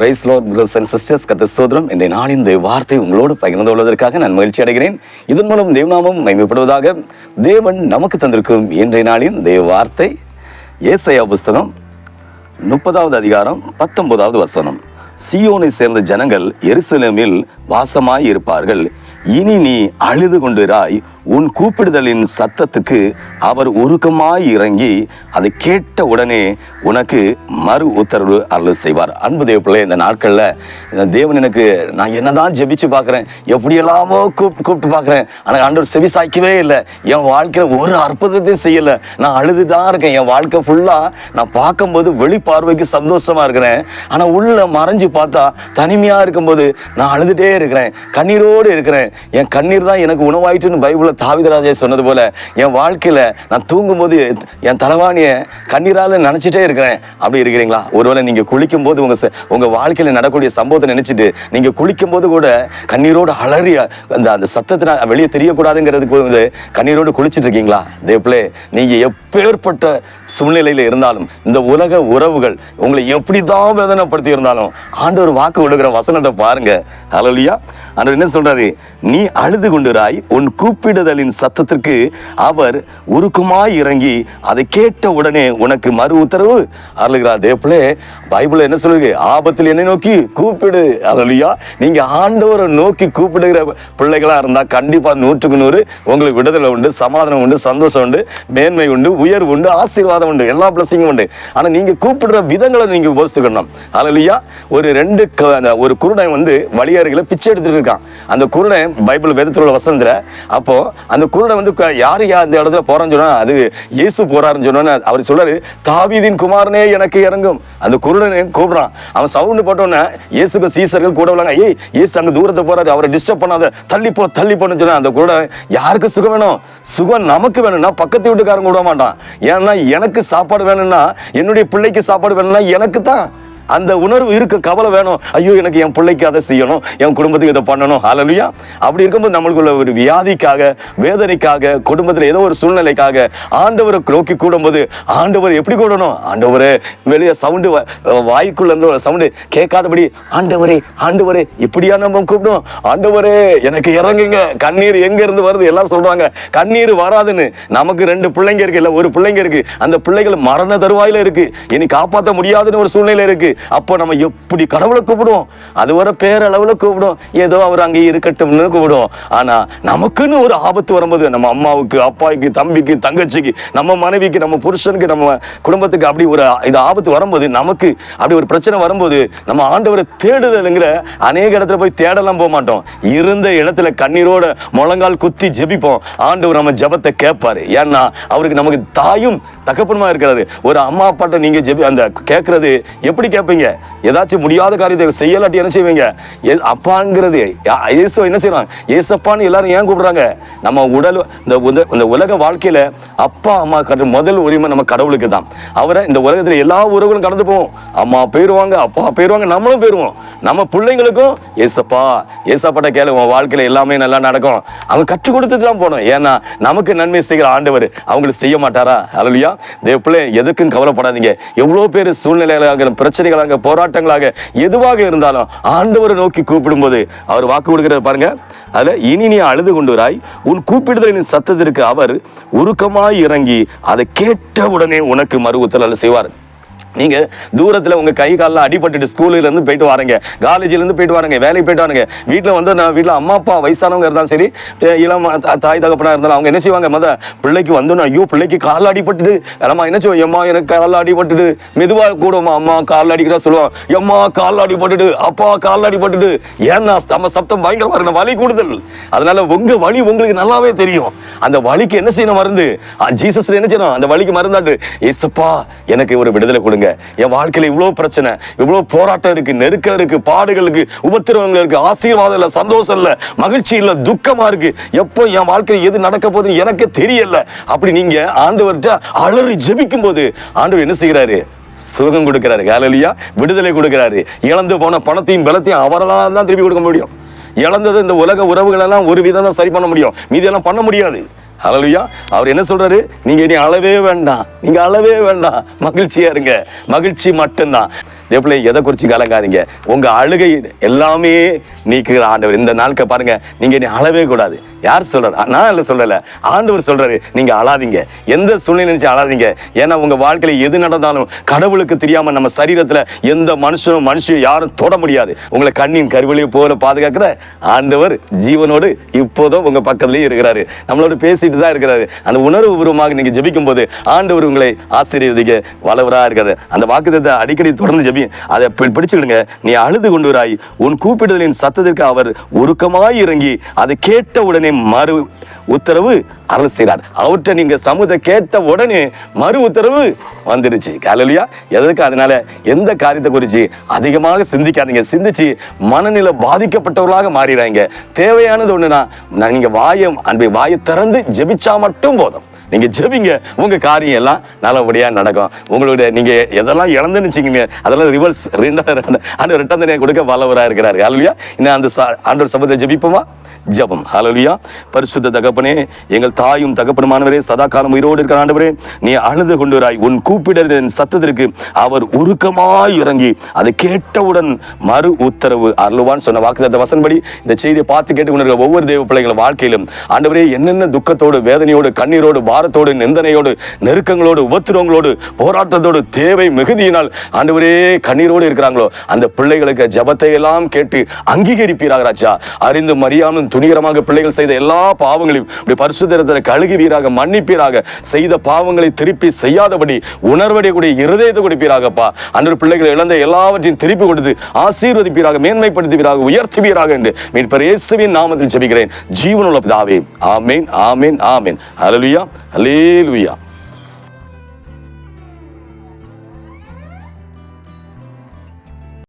Price lord brothers and sisters. கர்த்தர் ஸ்தோத்திரம். இன்றைய நாளின் இந்த வார்த்தை உங்களோடு பகிர்ந்து கொள்வதற்காக நான் மகிழ்ச்சி அடைகிறேன். இதன் மூலம் தேவநாமம் மகிமைப்படுவதாக. தேவன் நமக்கு தந்திருக்கும் இன்றைய நாளின் தேவ வார்த்தை ஏசாயா புஸ்தகம் 30வது அதிகாரம் 19வது வசனம். சீயோனை சேர்ந்த ஜனங்கள் எருசலேமில் வாசமாய் இருப்பார்கள். இனி நீ அழுது கொண்டிராய், உன் கூப்பிடுதலின் சத்தத்துக்கு அவர் உருக்கமாய் இறங்கி அதை கேட்ட உடனே உனக்கு மறு உத்தரவு அருள் செய்வார். அன்பு தேவ பிள்ளை, இந்த நாட்களில் தேவன் எனக்கு நான் என்னதான் ஜெபிச்சு பார்க்குறேன், எப்படியெல்லாமோ கூப்பிட்டு பார்க்குறேன், ஆனால் ஆண்டவர் செவி சாய்க்கவே இல்லை. என் வாழ்க்கையில் ஒரு அற்புதத்தையும் செய்யலை. நான் அழுது தான் இருக்கேன். என் வாழ்க்கை ஃபுல்லாக நான் பார்க்கும்போது வெளிப்பார்வைக்கு சந்தோஷமாக இருக்கிறேன், ஆனால் உள்ள மறைஞ்சு பார்த்தா தனிமையாக இருக்கும்போது நான் அழுதுகிட்டே இருக்கிறேன், கண்ணீரோடு இருக்கிறேன். என் கண்ணீர் தான் எனக்கு உணவாயிட்டுன்னு பைபிளில் தாவீது சொன்னது போல என் வாழ்க்கையில நான் தூங்கும்போது என் தலைவாணியை கண்ணீரால நினைச்சிட்டே இருக்கிறேன். அப்படி இருக்கிறீங்களா? ஒருவேளை நீங்க குளிக்கும் போது உங்க வாழ்க்கையில நடக்கூடிய சம்பவத்தை நினைச்சிட்டு நீங்க குளிக்கும் போது கூட கண்ணீரோடு அலறி அந்த சத்தத்தை வெளியே தெரியக்கூடாதுங்கிறதுக்கு கண்ணீரோடு குளிச்சுட்டு இருக்கீங்களா? தேவப்பிள்ளை, நீங்க எப்பேற்பட்ட சூழ்நிலையில இருந்தாலும், இந்த உலக உறவுகள் உங்களை எப்படிதான் வேதனைப்படுத்தி இருந்தாலும், ஆண்டவர் வாக்கு விடுகிற வசனத்தை பாருங்க. ஹல்லேலூயா. ஆண்டவர் என்ன சொல்றாரு? நீ அழுது கொண்டிராய், உன் கூப்பிடுதலின் சத்தத்திற்கு அவர் உருக்கமாய் இறங்கி அதை கேட்ட உடனே உனக்கு மறு உத்தரவு அருளுகிறார். தேவப்பிள்ளை, பைபிள் என்ன சொல்லுங்க? ஆபத்தில் என்னை நோக்கி கூப்பிடு. ஹல்லேலூயா. நீங்க ஆண்டவரை நோக்கி கூப்பிடுகிற பிள்ளைகளா இருந்தா கண்டிப்பா 100க்கு 100 உங்களுக்கு விடுதலை உண்டு, சமாதானம் உண்டு, சந்தோஷம் உண்டு, மேன்மை உண்டு, உயர்வு உண்டு, ஆசீர்வாதம் உண்டு, எல்லா பிளஸிங்கும் உண்டு. ஆனா நீங்க கூப்பிடுற விதங்களை நீங்க யோசிச்சுக்கணும். ஹல்லேலூயா. ஒரு குருடன் வழியருகில பிச்சை எடுத்துட்டு இருக்கான். அந்த குருடன் பைபிள் வேதத்தில் உள்ள வசனத்துல, அப்போ அந்த குருடன் யாரு அந்த இடத்துல போறான்னு சொன்னா அது இயேசு போறாருன்னு சொன்னா அவர் சொல்றாரு, தாவீதின் குமாரனே எனக்கு இறங்கும். அந்த குருடனை கூப்பிடுறான். அவன் சவுண்டு போட்டோன்னே இயேசுக்கு சீசர்கள் கூட உள்ளாங்க, ஏய் இயேசு அங்க தூரத்தை போறாரு, அவரை டிஸ்டர்ப் பண்ணாத, தள்ளி போன்னு சொன்னா அந்த குருடன், யாருக்கு சுகம் வேணும்? சுகம் நமக்கு வேணும்னா பக்கத்து வீட்டுக்காரங்க விட மாட்டான். ஏன்னா எனக்கு சாப்பாடு வேணும்னா, என்னுடைய பிள்ளைக்கு சாப்பாடு வேணும்னா எனக்கு தான் அந்த உணர்வு இருக்கு. கவலை வேணும், ஐயோ எனக்கு என் பிள்ளைக்கு அதை செய்யணும், என் குடும்பத்துக்கு இதை பண்ணணும். ஹல்லேலூயா. அப்படி இருக்கும்போது நம்மளுக்குள்ள ஒரு வியாதிக்காக, வேதனைக்காக, குடும்பத்தில் ஏதோ ஒரு சூழ்நிலைக்காக ஆண்டவரை நோக்கி கூடும்போது ஆண்டவர் எப்படி கூடணும்? ஆண்டவரே, வெளியே சவுண்டு வாய்க்குள்ள இருந்து சவுண்டு கேட்காதபடி ஆண்டவரே ஆண்டவரே இப்படியா நம்ம கூப்பிடும்? ஆண்டவரே எனக்கு இறங்குங்க. கண்ணீர் எங்க இருந்து வருது? எல்லாம் சொல்றாங்க கண்ணீர் வராதுன்னு. நமக்கு 2 பிள்ளைங்க இருக்கு, இல்ல ஒரு பிள்ளைங்க இருக்கு. அந்த பிள்ளைகள் மரண தருவாயில இருக்கு, இனி காப்பாற்ற முடியாதுன்னு ஒரு சூழ்நிலை இருக்கு. அப்போ நம்ம எப்படி கடவுளை கூப்பிடுவோம்? அது ஒரு பேரளவுல கூப்பிடுவோம், ஏதோ அவர் அங்கே இருக்கட்டும்னு கூப்பிடுவோம். ஆனா நமக்குன்னு ஒரு ஆபத்து வரும்போது, நம்ம அம்மாவுக்கு, அப்பாவுக்கு, தம்பிக்கு, தங்கச்சிக்கு, நம்ம மனைவிக்கு, நம்ம புருஷனுக்கு, நம்ம குடும்பத்துக்கு அப்படி ஒரு இது ஆபத்து வரும்போது, நமக்கு அப்படி ஒரு பிரச்சனை வரும்போது, நம்ம ஆண்டவரை தேடுதல்ங்கிற அநேக இடத்துல போய் தேடலாம் போக மாட்டோம். இருந்த இடத்துல கண்ணீரோட முழங்கால் குத்தி ஜெபிப்போம். ஆண்டவர் நம்ம ஜெபத்தை கேட்பாரு. ஏன்னா அவருக்கு நமக்கு தாயும் தகப்பனுமா இருக்கிறது. ஒரு அம்மா அப்பாட்ட நீங்க அந்த கேட்கறது எப்படி கேட்பீங்க? ஏதாச்சும் முடியாத காரியத்தை செய்யலாட்டி என்ன செய்வீங்க? அப்பாங்கிறது இயேசு என்ன செய்யறாங்க? ஏசப்பான்னு எல்லாரும் ஏன் கூப்பிடுறாங்க? நம்ம இந்த உலக வாழ்க்கையில அப்பா அம்மா முதல் உரிமை நம்ம கடவுளுக்கு தான். அவரை இந்த உலகத்துல எல்லா உறவுகளும் கடந்து போவோம். அம்மா போயிருவாங்க, அப்பா போயிருவாங்க, நம்மளும் போயிருவோம். நம்ம பிள்ளைங்களுக்கும் ஏசப்பாட்ட கேளு, உன் வாழ்க்கையில எல்லாமே நல்லா நடக்கும். அவங்க கற்றுக் கொடுத்துட்டு தான் போனோம். ஏன்னா நமக்கு நன்மை செய்கிற ஆண்டவர் அவங்களுக்கு செய்ய மாட்டாரா? ஹல்லேலூயா. தேவப்பிள்ளை, எதுக்கும் கவலைப்படாதீங்க. எவ்வளவு பேர் சூழ்நிலைகளாக, பிரச்சனைகளாக, போராட்டங்களாக எதுவாக இருந்தாலும் ஆண்டவரை நோக்கி கூப்பிடும் போது அவர் வாக்கு கொடுக்கிறது பாருங்க. அதுல இனி நீ அழுது கொண்டுராய், உன் கூப்பிடுதலின் சத்தத்திற்கு அவர் உருக்கமாய் இறங்கி அதை கேட்ட உடனே உனக்கு மறு உத்தரவு செய்வார். நீங்க தூரத்துல உங்க கை காலில் அடிபட்டுட்டு ஸ்கூல்ல இருந்து போயிட்டு வாரீங்க, காலேஜ்ல இருந்து போயிட்டு வாரீங்க, வேலைக்கு போயிட்டு வாருங்க. வீட்டுல அம்மா அப்பா வயசானவங்க இருந்தாலும் சரி, இளம் தாய் தகப்பனா இருந்தாலும் அவங்க என்ன செய்வாங்க? பிள்ளைக்கு வந்தோன்னா, ஐயோ பிள்ளைக்கு காலில் அடிபட்டுட்டு, நம்ம என்ன செய்வோம்? எம்மா எனக்கு காலில் அடிபட்டுட்டு, மெதுவா கூடுவோமா? அம்மா காலில் அடிக்கிறா சொல்லுவோம், எம்மா காலில் அடிபட்டுட்டு, அப்பா காலில் அடிபட்டுட்டு. ஏன்னா நம்ம சப்தம் பயங்கரமா இருக்கு, வலி கூடுதல். அதனால உங்க வலி உங்களுக்கு நல்லாவே தெரியும். அந்த வலிக்கு என்ன செய்யணும்? மருந்து. ஜீசஸ்ல என்ன செய்யணும்? அந்த வலிக்கு மருந்தாட்டு, ஏசப்பா எனக்கு ஒரு விடுதலை கொடுங்க. என் வாழ்க்கையில இவ்வளவு பிரச்சனை, இவ்வளவு போராட்டம் இருக்கு, நெருக்கம் இருக்கு, பாடுகள் இருக்கு, உபத்திரவங்கள் இருக்கு, ஆசீர்வாதம் இல்ல, சந்தோஷம் இல்ல, மகிழ்ச்சி இல்ல, துக்கமா இருக்கு, எப்போ என் வாழ்க்கையில் எது நடக்க போகுதுன்னு எனக்கு தெரியல. அப்படி நீங்க ஆண்டவர்கிட்ட அலறி ஜெபிக்கும் போது ஆண்டவர் என்ன செய்கிறாரு? சுகம் கொடுக்கிறாரு. ஹல்லேலூயா. விடுதலை கொடுக்கிறாரு. இழந்து போன பணத்தையும் பலத்தையும் அவரால் தான் திருப்பி கொடுக்க முடியும். இழந்தது இந்த உலக உறவுகள் எல்லாம் ஒரு விதம் தான் சரி பண்ண முடியும், மீதி எல்லாம் பண்ண முடியாது. ஹல்லேலூயா. அவர் என்ன சொல்றாரு? நீங்க இனி அழவே வேண்டாம், நீங்க அழவே வேண்டாம், மகிழ்ச்சியா இருங்க. மகிழ்ச்சி மட்டும்தான். தேவப்பிள்ளை எதை குறித்து கலங்காதீங்க. உங்க அழுகை எல்லாமே நீக்குகிற ஆண்டவர். இந்த நாட்கள் பாருங்க, நீங்க நீ அழவே கூடாது. யார் சொல்றாரு? நான் இல்லை சொல்லல, ஆண்டவர் சொல்றாரு. நீங்க அழாதீங்க, எந்த சூழ்நிலை நினைச்சு அழாதீங்க. ஏன்னா உங்க வாழ்க்கையில எது நடந்தாலும் கடவுளுக்கு தெரியாம நம்ம சரீரத்துல எந்த மனுஷனும் யாரும் தொட முடியாது. உங்களை கண்ணின் கருவிலையை போல பாதுகாக்கிற ஆண்டவர் ஜீவனோடு இப்போதும் உங்க பக்கத்துலயே இருக்கிறாரு, நம்மளோட பேசிட்டு தான் இருக்கிறாரு. அந்த உணர்வு பூர்வமாக நீங்க ஜெபிக்கும் போது ஆண்டவர் உங்களை ஆசீர்வதிக்க வல்லவரா இருக்காரு. அந்த வாக்குத்தத்தை அடிக்கடி தொடர்ந்து ஜெபி, அதை பிடிச்சுக்கிடுங்க. நீ அழுது கொண்டு வராய், உன் கூப்பிடுதலின் சத்தத்திற்கு அவர் உருக்கமாய் இறங்கி அதை கேட்ட உடனே மறு உத்தரவு அருள் செய்கிறார். அவர்கிட்ட நீங்க சமூகத்தை கேட்ட உடனே மறு உத்தரவு வந்துருச்சு. ஹல்லேலூயா. எதற்கு? அதனால எந்த காரியத்தை குறித்து அதிகமாக சிந்திக்காதீங்க. சிந்திச்சு மனநிலை பாதிக்கப்பட்டவர்களாக மாறிடுறாங்க. தேவையானது ஒண்ணுனா, நீங்க வாயை திறந்து ஜெபிச்சா மட்டும் போதும். நீங்க ஜெபிங்க, உங்க காரியம் எல்லாம் நல்லபடியா நடக்கும். உங்களுடைய நீங்க எதெல்லாம் இழந்துன்னு வச்சுக்கீங்க, அதெல்லாம் ரிவர்ஸ் ரிட்டர்ன் கொடுக்க வல்லவரா இருக்கிறாரு. ஹல்லேலூயா. இன்னும் அந்த ஆண்டவர் சமூகத்தை ஜெபிப்போமா? ஜெபம். ஹல்லேலூயா. பரிசுத்த தகப்பனே, எங்கள் தாயும் தகப்பனுமானவரே, சதா காலம் உயிரோடு இருக்கிற ஆண்டவரே, நீ அழுது கொண்டு வராய், உன் கூப்பிடுதலின் சத்தத்திற்கு அவர் உருக்கமாய் இறங்கி அதை கேட்டவுடன் மறு உத்தரவு அருள்வான்னு சொன்ன வாக்குத்தத்த வசன்படி இந்த செய்தியை பார்த்து கேட்டு கொண்டிருக்கிற ஒவ்வொரு தேவ பிள்ளைகள் வாழ்க்கையிலும் ஆண்டவரே, என்னென்ன துக்கத்தோடு, வேதனையோடு, கண்ணீரோடு, பாரத்தோடு, நிந்தனையோடு, நெருக்கங்களோடு, உபத்திரவங்களோடு, போராட்டத்தோடு, தேவை மிகுதியினால் ஆண்டவரே கண்ணீரோடு இருக்கிறாங்களோ அந்த பிள்ளைகளுக்கு ஜபத்தை எல்லாம் கேட்டு அங்கீகரிப்பீராக ராஜா. அறிந்து மறியாமல் துணிகரமாக பிள்ளைகள் செய்த எல்லா பாவங்களையும் பரிசுத்தத்தில் கழுகுவீராக, மன்னிப்பீராக. செய்த பாவங்களை திருப்பி செய்யாதபடி உணர்வடைய இருதயத்தை கொடுப்பீராகப்பா. அன்று பிள்ளைகளை இழந்த எல்லாவற்றையும் திருப்பி கொடுத்து ஆசீர்வதிப்பீராக, மேன்மைப்படுத்துவீராக, உயர்த்துவீராக என்று மீட்பர் இயேசுவின் நாமத்தில் ஜெபிக்கிறேன் ஜீவனுள்ள பிதாவே. ஆமென், ஆமென், ஆமென். ஹல்லேலூயா, ஹல்லேலூயா.